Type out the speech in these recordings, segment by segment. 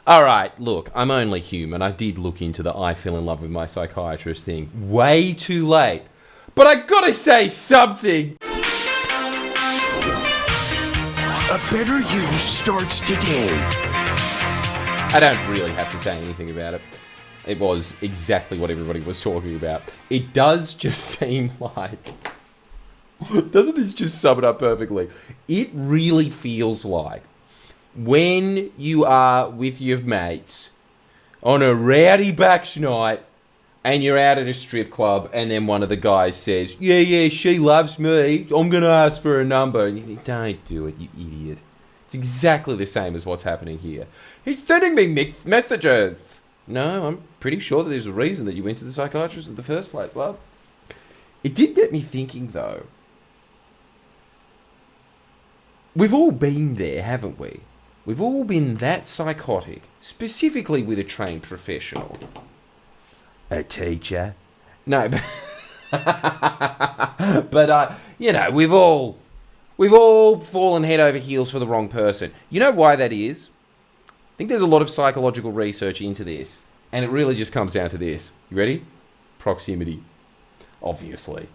All right, look, I'm only human. I did look into the I fell in love with my psychiatrist thing way too late. But I gotta say something. A better you starts today. I don't really have to say anything about it. It was exactly what everybody was talking about. It does just seem like... Doesn't this just sum it up perfectly? It really feels like when you are with your mates on a rowdy bash night and you're out at a strip club and then one of the guys says, yeah, she loves me, I'm going to ask for a number. And you think, don't do it, you idiot. It's exactly the same as what's happening here. He's sending me messages. No, I'm pretty sure that there's a reason that you went to the psychiatrist in the first place, love. It did get me thinking, though. We've all been there, haven't we? We've all been that psychotic, specifically with a trained professional. A teacher? No, but you know, we've all fallen head over heels for the wrong person. You know why that is? I think there's a lot of psychological research into this, and it really just comes down to this. You ready? Proximity. Obviously.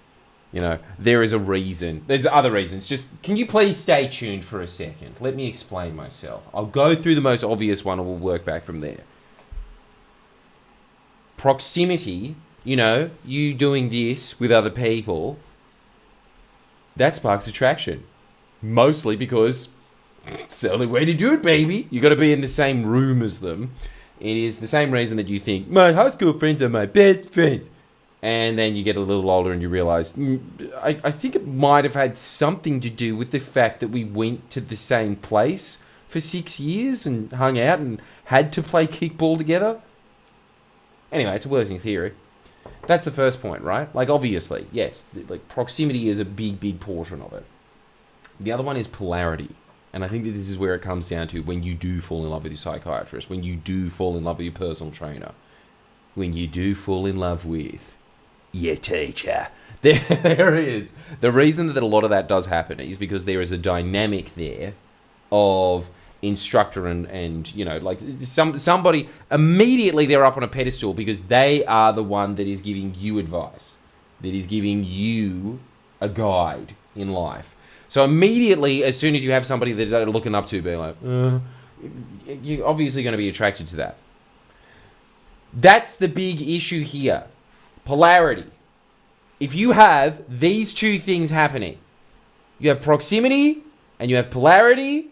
You know, there is a reason. There's other reasons. Just, can you please stay tuned for a second? Let me explain myself. I'll go through the most obvious one and we'll work back from there. Proximity, you know, you doing this with other people, that sparks attraction. Mostly because it's the only way to do it, baby. You got to be in the same room as them. It is the same reason that you think, my high school friends are my best friends. And then you get a little older and you realize, I think it might have had something to do with the fact that we went to the same place for 6 years and hung out and had to play kickball together. Anyway, it's a working theory. That's the first point, right? Like, obviously, yes, like proximity is a big portion of it. The other one is polarity. And I think that this is where it comes down to when you do fall in love with your psychiatrist, when you do fall in love with your personal trainer, when you do fall in love with your teacher. There is. The reason that a lot of that does happen is because there is a dynamic there of instructor and you know, like somebody immediately they're up on a pedestal because they are the one that is giving you advice, that is giving you a guide in life. So immediately, as soon as you have somebody that they're looking up to, being like, you're obviously going to be attracted to that. That's the big issue here. Polarity. If you have these two things happening, you have proximity and you have polarity.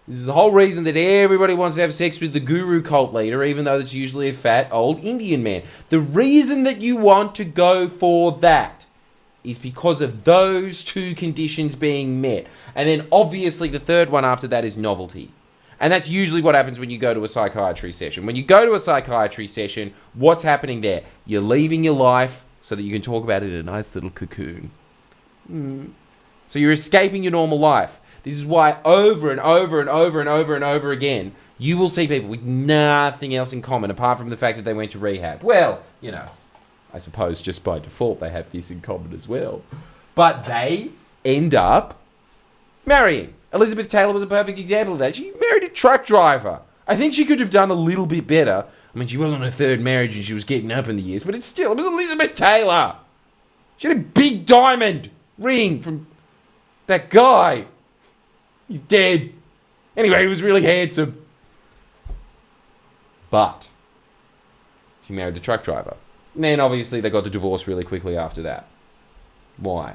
This is the whole reason that everybody wants to have sex with the guru cult leader, even though it's usually a fat old Indian man. The reason that you want to go for that is because of those two conditions being met. And then obviously the third one after that is novelty. And that's usually what happens when you go to a psychiatry session. When you go to a psychiatry session, what's happening there? You're leaving your life so that you can talk about it in a nice little cocoon. So you're escaping your normal life. This is why over and over again, you will see people with nothing else in common apart from the fact that they went to rehab. Well, you know, I suppose just by default they have this in common as well. But they end up marrying. Elizabeth Taylor was a perfect example of that. She married a truck driver. I think she could have done a little bit better. I mean, she was on her third marriage and she was getting up in the years, but it was Elizabeth Taylor. She had a big diamond ring from that guy. He's dead. Anyway, he was really handsome. But she married the truck driver. And then obviously they got the divorce really quickly after that. Why?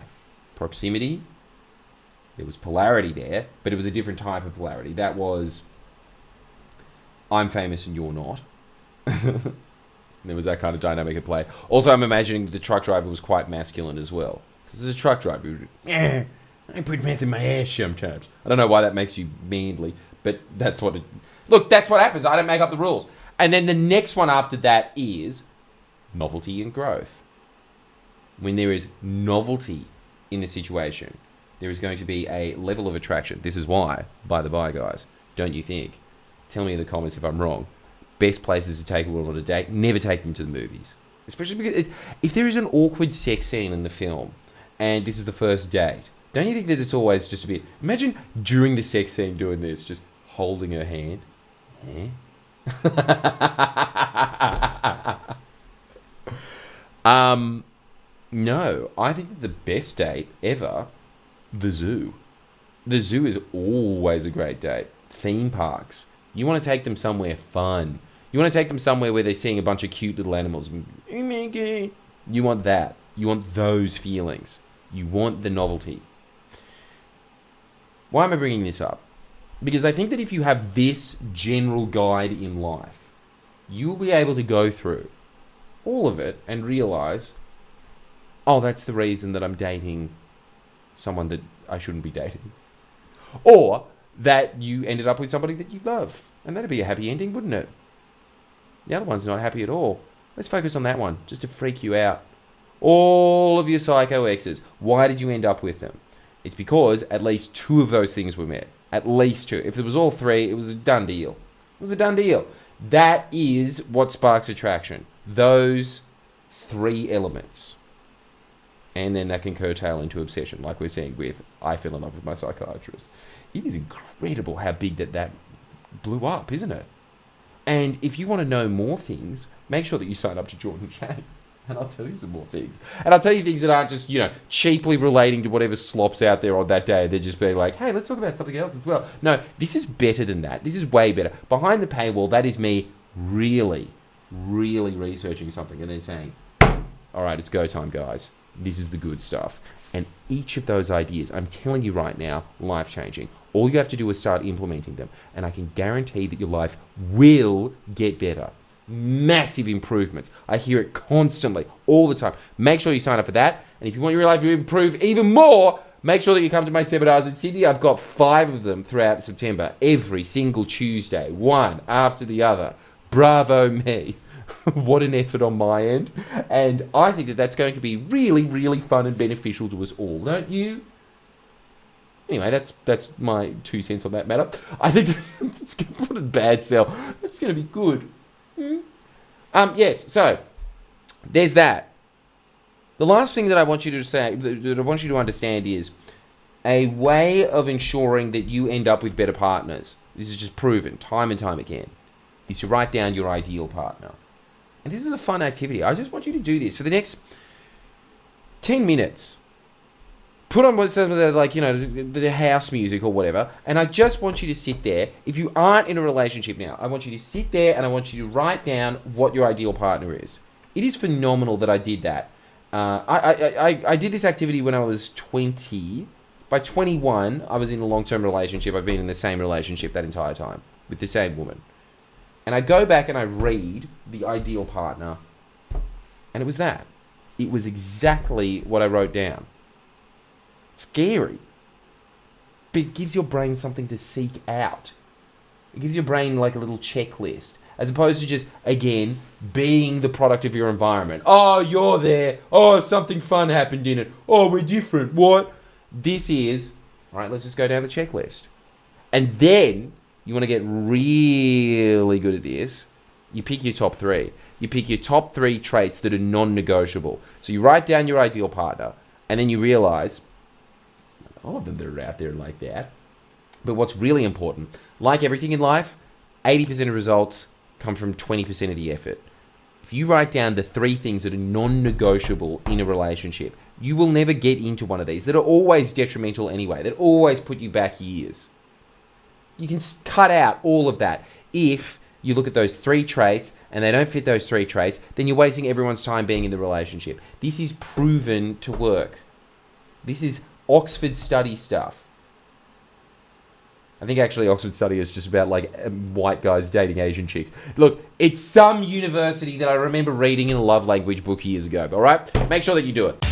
Proximity. There was polarity there, but it was a different type of polarity. That was, I'm famous and you're not. There was that kind of dynamic at play. Also, I'm imagining the truck driver was quite masculine as well. Because as a truck driver, I put meth in my ass sometimes. I don't know why that makes you manly, but that's what it... Look, that's what happens. I don't make up the rules. And then the next one after that is novelty and growth. When there is novelty in the situation, there is going to be a level of attraction. This is why, by the by, guys, don't you think? Tell me in the comments if I'm wrong. Best places to take a woman on a date, never take them to the movies. Especially because if there is an awkward sex scene in the film, and this is the first date, don't you think that it's always just a bit... Imagine during the sex scene doing this, just holding her hand. No, I think that the best date ever, the zoo. The zoo is always a great date. Theme parks. You want to take them somewhere fun. You want to take them somewhere where they're seeing a bunch of cute little animals. You want that. You want those feelings. You want the novelty. Why am I bringing this up? Because I think that if you have this general guide in life, you'll be able to go through all of it and realize, oh, that's the reason that I'm dating someone that I shouldn't be dating. Or that you ended up with somebody that you love. And that'd be a happy ending, wouldn't it? The other one's not happy at all. Let's focus on that one, just to freak you out. All of your psycho exes, why did you end up with them? It's because at least 2 of those things were met. At least 2. If it was all 3, it was a done deal. It was a done deal. That is what sparks attraction. Those 3 elements. And then that can curtail into obsession, like we're seeing with I Fell in Love with My Psychiatrist. It is incredible how big that blew up, isn't it? And if you want to know more things, make sure that you sign up to Jordan Shanks. And I'll tell you some more things. And I'll tell you things that aren't just, cheaply relating to whatever slops out there on that day. They're just being like, hey, let's talk about something else as well. No, this is better than that. This is way better. Behind the paywall, that is me really, really researching something and then saying, all right, it's go time, guys. This is the good stuff. And each of those ideas, I'm telling you right now, life-changing. All you have to do is start implementing them. And I can guarantee that your life will get better. Massive improvements. I hear it constantly, all the time. Make sure you sign up for that. And if you want your life to improve even more, make sure that you come to my seminars in Sydney. I've got 5 of them throughout September, every single Tuesday, one after the other. Bravo me. What an effort on my end. And I think that that's going to be really, really fun and beneficial to us all, don't you? Anyway, that's my 2 cents on that matter. I think it's going to put a bad sell. It's going to be good. Yes, so there's that. The last thing that I want you to say, that I want you to understand is a way of ensuring that you end up with better partners. This is just proven time and time again, is to write down your ideal partner. And this is a fun activity. I just want you to do this for the next 10 minutes. Put on what's like, the house music or whatever. And I just want you to sit there. If you aren't in a relationship now, I want you to sit there and I want you to write down what your ideal partner is. It is phenomenal that I did that. I did this activity when I was 20. By 21, I was in a long-term relationship. I've been in the same relationship that entire time with the same woman. And I go back and I read the ideal partner. And it was that. It was exactly what I wrote down. Scary. But it gives your brain something to seek out. It gives your brain like a little checklist. As opposed to just, again, being the product of your environment. Oh, you're there. Oh, something fun happened in it. Oh, we're different. What? This is, all right, let's just go down the checklist. And then, you want to get really good at this. You pick your top 3. You pick your top 3 traits that are non-negotiable. So you write down your ideal partner. And then you realize, it's not all of them that are out there like that. But what's really important, like everything in life, 80% of results come from 20% of the effort. If you write down the 3 things that are non-negotiable in a relationship, you will never get into one of these that are always detrimental anyway, that always put you back years. You can cut out all of that. If you look at those 3 traits and they don't fit those 3 traits, then you're wasting everyone's time being in the relationship. This is proven to work. This is Oxford study stuff. I think actually Oxford study is just about like white guys dating Asian chicks. Look, it's some university that I remember reading in a love language book years ago. All right? Make sure that you do it.